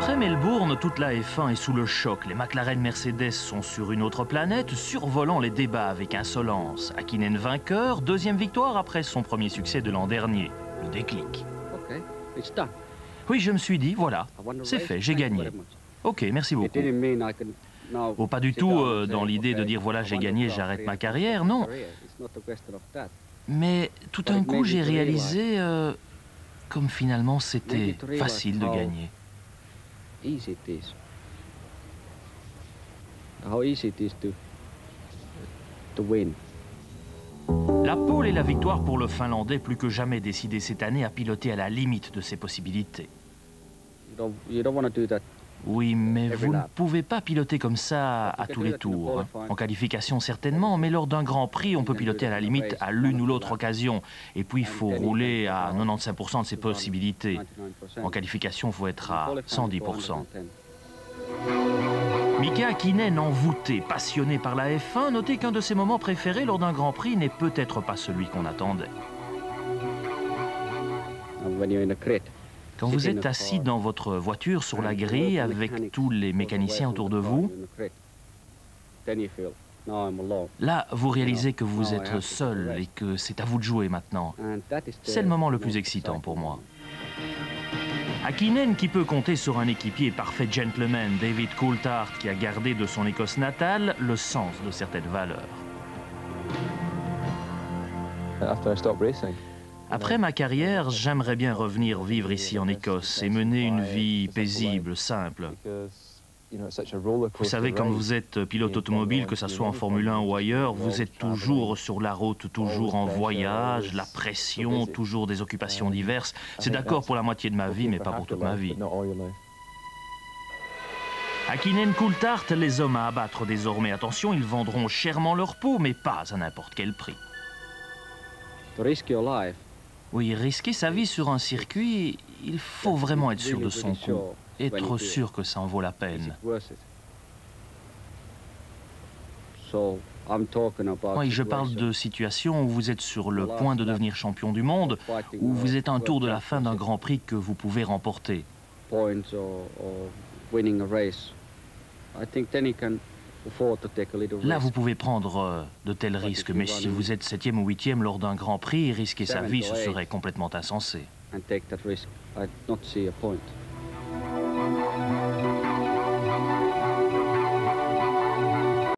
Après Melbourne, toute la F1 est sous le choc. Les McLaren Mercedes sont sur une autre planète, survolant les débats avec insolence. Häkkinen vainqueur, deuxième victoire après son premier succès de l'an dernier. Le déclic. Oui, je me suis dit, voilà, c'est fait, j'ai gagné. Ok, merci beaucoup. Oh, pas du tout dans l'idée de dire, voilà, j'ai gagné, j'arrête ma carrière, non. Mais tout d'un coup, j'ai réalisé comme finalement c'était facile de gagner. La pole et la victoire pour le Finlandais, plus que jamais décidé cette année à piloter à la limite de ses possibilités. Oui, mais vous ne pouvez pas piloter comme ça à tous les tours. En qualification certainement, mais lors d'un Grand Prix, on peut piloter à la limite à l'une ou l'autre occasion. Et puis il faut rouler à 95% de ses possibilités. En qualification, il faut être à 110%. Mika Häkkinen, envoûté, passionné par la F1, notez qu'un de ses moments préférés lors d'un Grand Prix n'est peut-être pas celui qu'on attendait. Quand vous êtes assis dans votre voiture sur la grille avec tous les mécaniciens autour de vous, là, vous réalisez que vous êtes seul et que c'est à vous de jouer maintenant. C'est le moment le plus excitant pour moi. Häkkinen qui peut compter sur un équipier parfait gentleman, David Coulthard, qui a gardé de son Écosse natale le sens de certaines valeurs. Après ma carrière, j'aimerais bien revenir vivre ici en Écosse et mener une vie paisible, simple. Vous savez, quand vous êtes pilote automobile, que ce soit en Formule 1 ou ailleurs, vous êtes toujours sur la route, toujours en voyage, la pression, toujours des occupations diverses. C'est d'accord pour la moitié de ma vie, mais pas pour toute ma vie. Häkkinen, Coulthard, les hommes à abattre désormais. Attention, ils vendront chèrement leur peau, mais pas à n'importe quel prix. Oui, risquer sa vie sur un circuit, il faut vraiment être sûr de son coup. Être sûr que ça en vaut la peine. Oui, je parle de situations où vous êtes sur le point de devenir champion du monde, où vous êtes à un tour de la fin d'un Grand Prix que vous pouvez remporter. Là, vous pouvez prendre de tels risques, mais si vous êtes 7e ou 8e lors d'un Grand Prix, risquer sa vie, ce serait complètement insensé.